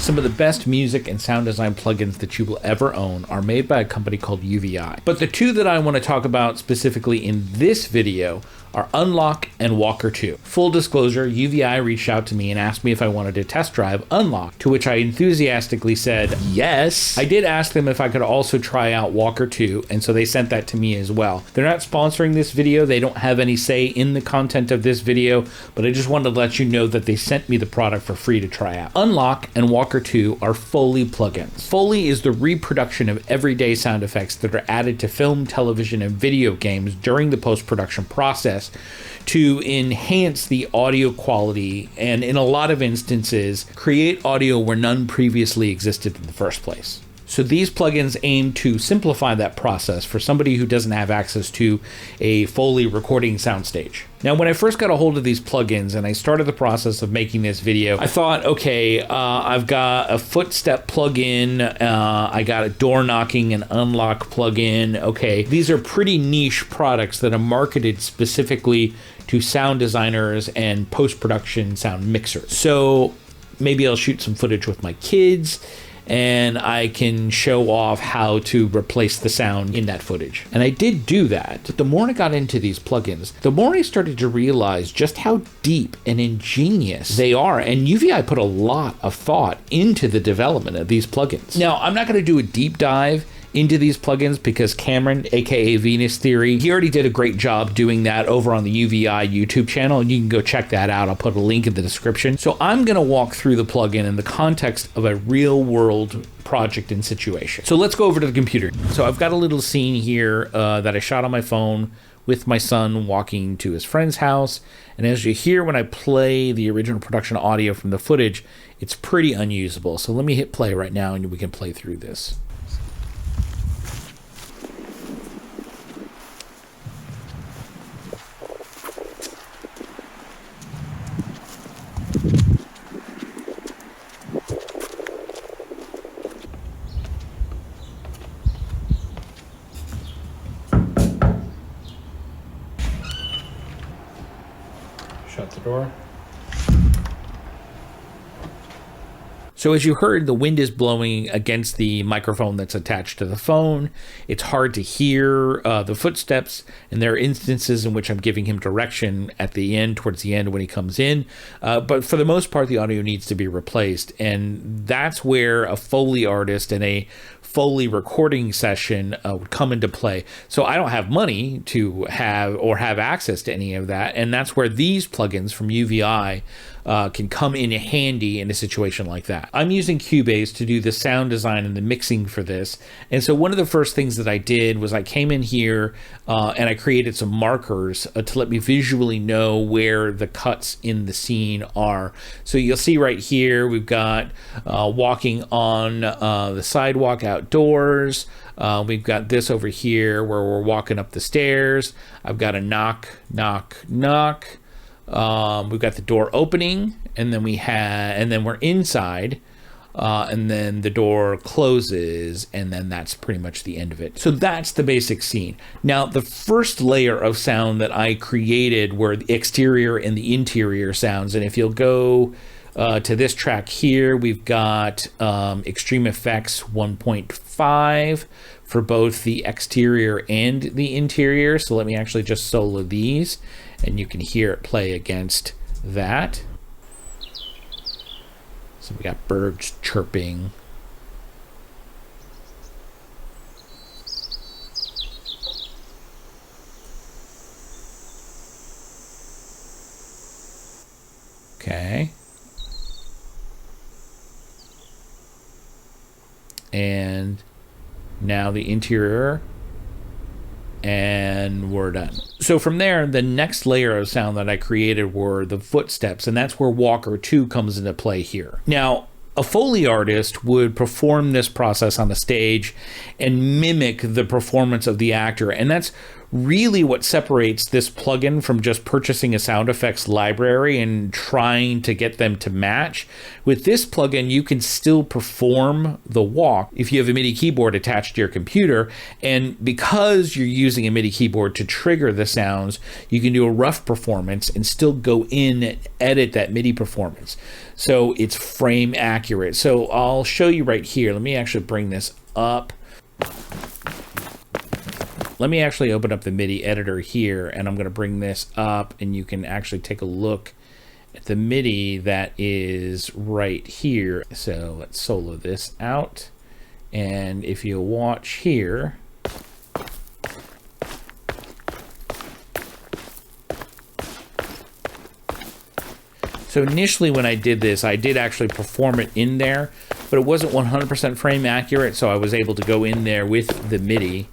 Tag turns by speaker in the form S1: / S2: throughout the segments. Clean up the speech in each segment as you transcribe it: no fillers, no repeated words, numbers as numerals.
S1: Some of the best music and sound design plugins that you will ever own are made by a company called UVI. But the two that I want to talk about specifically in this video are Unlock and Walker2. Full disclosure, UVI reached out to me and asked me if I wanted to test drive Unlock, to which I enthusiastically said yes. I did ask them if I could also try out Walker2, and so they sent that to me as well. They're not sponsoring this video, they don't have any say in the content of this video, but I just wanted to let you know that they sent me the product for free to try out. Unlock and Walker2 are Foley plugins. Foley is the reproduction of everyday sound effects that are added to film, television, and video games during the post-production process to enhance the audio quality and, in a lot of instances, create audio where none previously existed in the first place. So these plugins aim to simplify that process for somebody who doesn't have access to a Foley recording soundstage. Now, when I first got a hold of these plugins and I started the process of making this video, I thought, okay, I've got a footstep plugin, I got a door knocking and unlock plugin. Okay, these are pretty niche products that are marketed specifically to sound designers and post-production sound mixers. So maybe I'll shoot some footage with my kids and I can show off how to replace the sound in that footage. And I did do that. But the more I got into these plugins, the more I started to realize just how deep and ingenious they are. And UVI put a lot of thought into the development of these plugins. Now, I'm not going to do a deep dive into these plugins because Cameron, aka Venus Theory, he already did a great job doing that over on the UVI YouTube channel, and you can go check that out. I'll put a link in the description. So I'm going to walk through the plugin in the context of a real world project and situation. So let's go over to the computer. So I've got a little scene here that I shot on my phone with my son walking to his friend's house. And as you hear when I play the original production audio from the footage, it's pretty unusable. So let me hit play right now and we can play through this. Shut the door. So as you heard, the wind is blowing against the microphone that's attached to the phone. It's hard to hear the footsteps, and there are instances in which I'm giving him direction at the end, towards the end when he comes in. But for the most part, the audio needs to be replaced, and that's where a Foley artist and a Foley recording session would come into play. So I don't have money to have access to any of that, and that's where these plugins from UVI can come in handy in a situation like that. I'm using Cubase to do the sound design and the mixing for this, and so one of the first things that I did was I came in here and I created some markers to let me visually know where the cuts in the scene are. So you'll see right here we've got walking on the sidewalk outdoors. We've got this over here where we're walking up the stairs. I've got a knock, knock, knock. We've got the door opening, and then we're inside, and then the door closes, and then that's pretty much the end of it. So that's the basic scene. Now, the first layer of sound that I created were the exterior and the interior sounds, and if you'll go to this track here, we've got Extreme Effects 1.5 for both the exterior and the interior. So let me actually just solo these, and you can hear it play against that. So we got birds chirping. Okay. And now the interior, and we're done. So from there, the next layer of sound that I created were the footsteps, and that's where Walker2 comes into play here. Now, a Foley artist would perform this process on the stage and mimic the performance of the actor, and that's really what separates this plugin from just purchasing a sound effects library and trying to get them to match. With this plugin, you can still perform the walk if you have a MIDI keyboard attached to your computer, and because you're using a MIDI keyboard to trigger the sounds, you can do a rough performance and still go in and edit that MIDI performance. So it's frame accurate. So I'll show you right here. Let me actually bring this up. Let me actually open up the MIDI editor here, and I'm going to bring this up, and you can actually take a look at the MIDI that is right here. So let's solo this out, and if you watch here, so initially when I did this, I did actually perform it in there, but it wasn't 100% frame accurate, so I was able to go in there with the MIDI,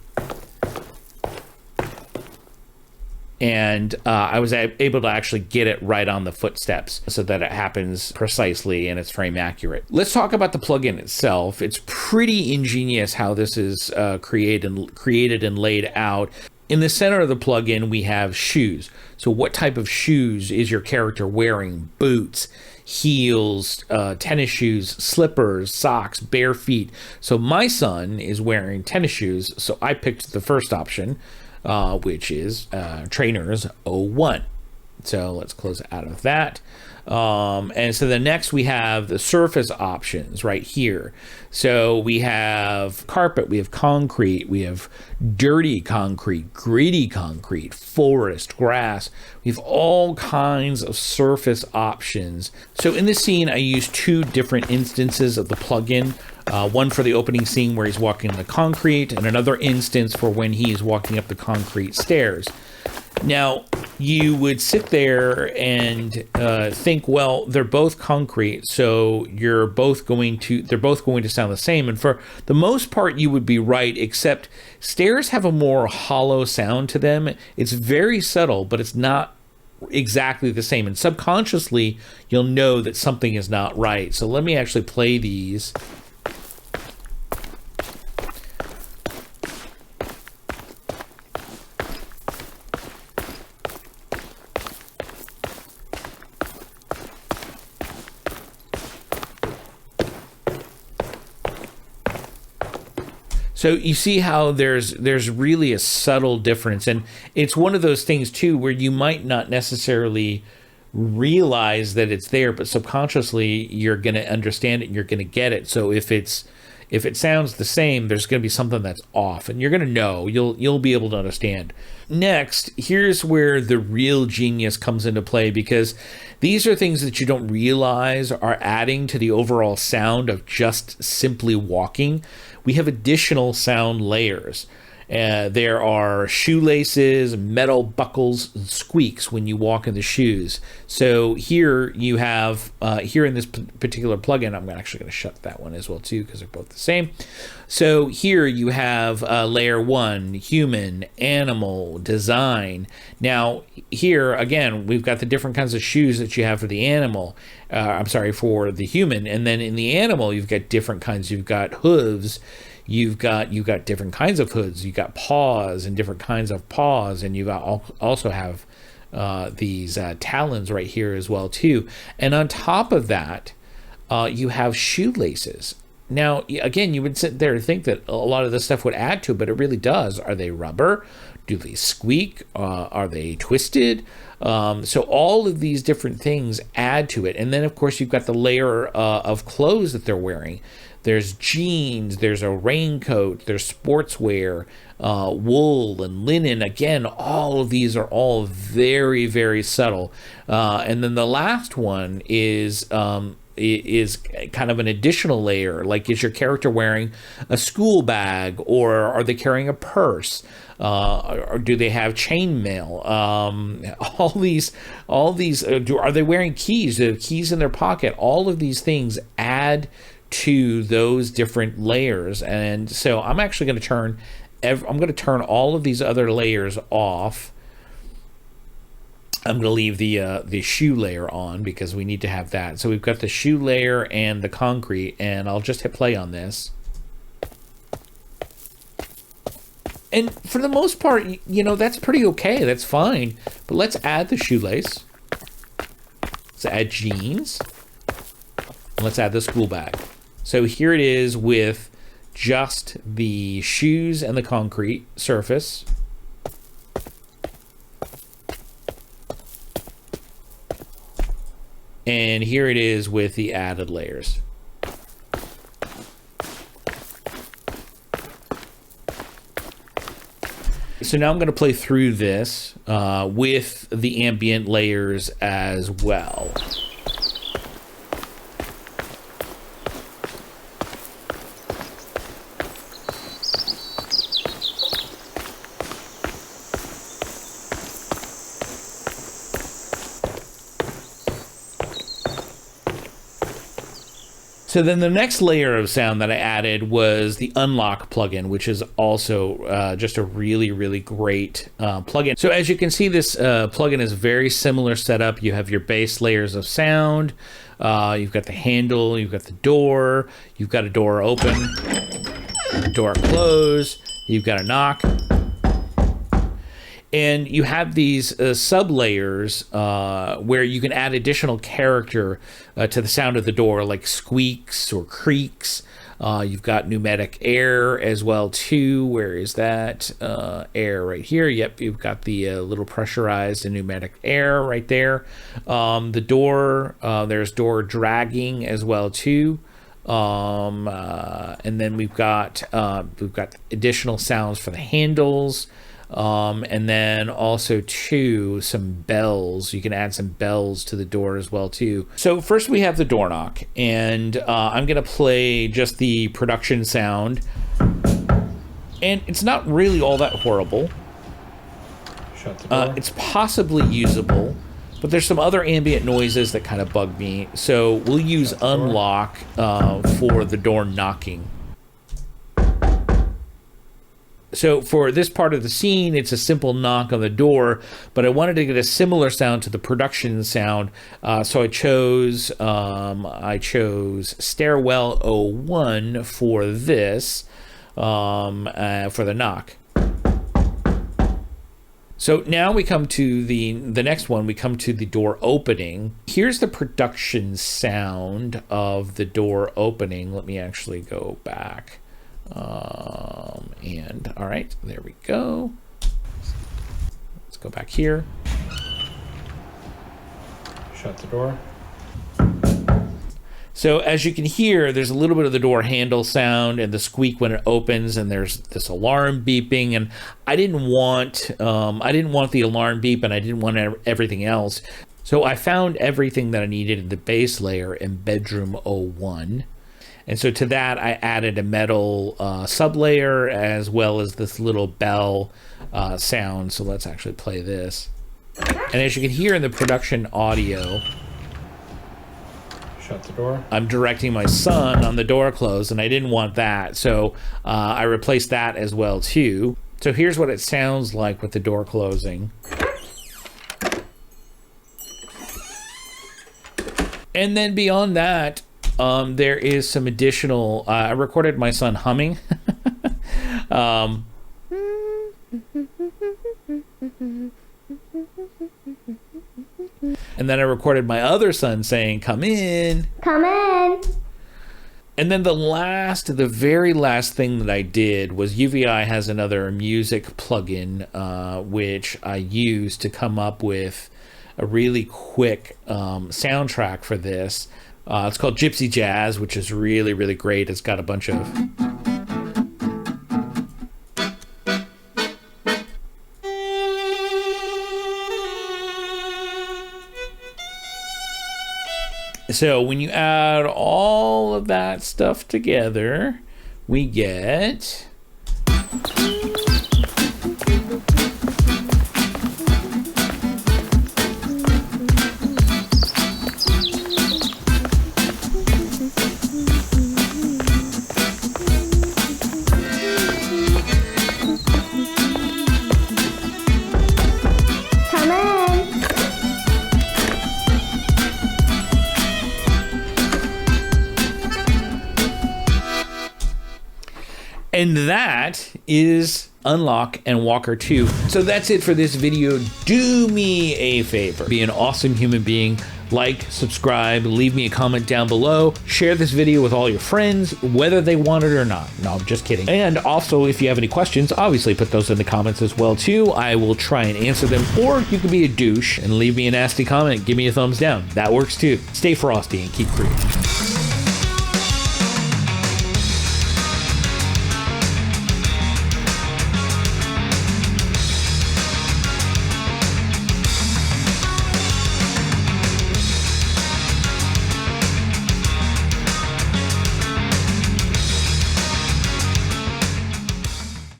S1: and I was able to actually get it right on the footsteps so that it happens precisely and it's frame accurate. Let's talk about the plugin itself. It's pretty ingenious how this is created and laid out. In the center of the plugin, we have shoes. So what type of shoes is your character wearing? Boots, heels, tennis shoes, slippers, socks, bare feet. So my son is wearing tennis shoes, so I picked the first option, which is trainers 01. So let's close out of that. And so the next we have the surface options right here. So we have carpet, we have concrete, we have dirty concrete, gritty concrete, forest, grass. We have all kinds of surface options. So in this scene, I used two different instances of the plugin. One for the opening scene where he's walking on the concrete, and another instance for when he's walking up the concrete stairs. Now, you would sit there and think, well, they're both concrete, so they're both going to sound the same. And for the most part, you would be right, except stairs have a more hollow sound to them. It's very subtle, but it's not exactly the same. And subconsciously, you'll know that something is not right. So let me actually play these. So you see how there's really a subtle difference, and it's one of those things too where you might not necessarily realize that it's there, but subconsciously you're going to understand it and you're going to get it. So if it sounds the same, there's going to be something that's off, and you're going to know. You'll be able to understand. Next, here's where the real genius comes into play, because these are things that you don't realize are adding to the overall sound of just simply walking. We have additional sound layers. There are shoelaces, metal buckles, and squeaks when you walk in the shoes. So here you have, here in this particular plugin, I'm actually going to shut that one as well too, because they're both the same. So here you have layer 1, human, animal, design. Now here, again, we've got the different kinds of shoes that you have for the animal. For the human. And then in the animal, you've got different kinds. You've got hooves. You've got different kinds of hoods. You've got paws and different kinds of paws, and also have these talons right here as well too. And on top of that, you have shoelaces. Now, again, you would sit there and think that a lot of this stuff would add to it, but it really does. Are they rubber? Do they squeak? Are they twisted? So all of these different things add to it. And then, of course, you've got the layer of clothes that they're wearing. There's jeans, there's a raincoat, there's sportswear, wool and linen. Again, all of these are all very, very subtle. And then the last one is kind of an additional layer. Like, is your character wearing a school bag, or are they carrying a purse? Or do they have chainmail? Are they wearing keys? Do they have keys in their pocket? All of these things add to those different layers. And so I'm actually going to turn all of these other layers off. I'm going to leave the shoe layer on because we need to have that. So we've got the shoe layer and the concrete, and I'll just hit play on this. And for the most part, you know, that's pretty okay. That's fine. But let's add the shoelace. Let's add jeans. And let's add the school bag. So here it is with just the shoes and the concrete surface. And here it is with the added layers. So now I'm going to play through this with the ambient layers as well. So then the next layer of sound that I added was the unlock plugin, which is also just a really, really great plugin. So as you can see, this plugin is very similar setup. You have your base layers of sound. You've got the handle, you've got the door, you've got a door open, a door close, you've got a knock. And you have these sub-layers where you can add additional character to the sound of the door, like squeaks or creaks. You've got pneumatic air as well, too. Where is that? Air right here. Yep, you've got the little pressurized and pneumatic air right there. The door, there's door dragging as well, too. And then we've got additional sounds for the handles. And then also too, some bells. You can add some bells to the door as well too. So first we have the door knock, and I'm gonna play just the production sound, and it's not really all that horrible.
S2: Shut the door.
S1: It's possibly usable, but there's some other ambient noises that kind of bug me. So we'll use unlock for the door knocking. So for this part of the scene, it's a simple knock on the door, but I wanted to get a similar sound to the production sound, so I chose Stairwell 01 for this, for the knock. So now we come to the next one. We come to the door opening. Here's the production sound of the door opening. Let me actually go back. And all right, there we go. Let's go back here.
S2: Shut the door.
S1: So as you can hear, there's a little bit of the door handle sound and the squeak when it opens, and there's this alarm beeping. And I didn't want the alarm beep, and I didn't want everything else. So I found everything that I needed in the base layer in bedroom 01. And so to that, I added a metal sub-layer as well as this little bell sound. So let's actually play this. And as you can hear in the production audio,
S2: shut the door.
S1: I'm directing my son on the door close, and I didn't want that. So I replaced that as well, too. So here's what it sounds like with the door closing. And then beyond that, there is some additional, I recorded my son humming. And then I recorded my other son saying, "Come in.
S3: Come in."
S1: And then the very last thing that I did was UVI has another music plugin, which I used to come up with a really quick soundtrack for this. It's called Gypsy Jazz, which is really, really great. It's got a bunch of... So when you add all of that stuff together, we get... And that is Unlock, and Walker2. So that's it for this video. Do me a favor. Be an awesome human being. Like, subscribe, leave me a comment down below. Share this video with all your friends, whether they want it or not. No, I'm just kidding. And also, if you have any questions, obviously put those in the comments as well too. I will try and answer them. Or you can be a douche and leave me a nasty comment. Give me a thumbs down. That works too. Stay frosty and keep creating.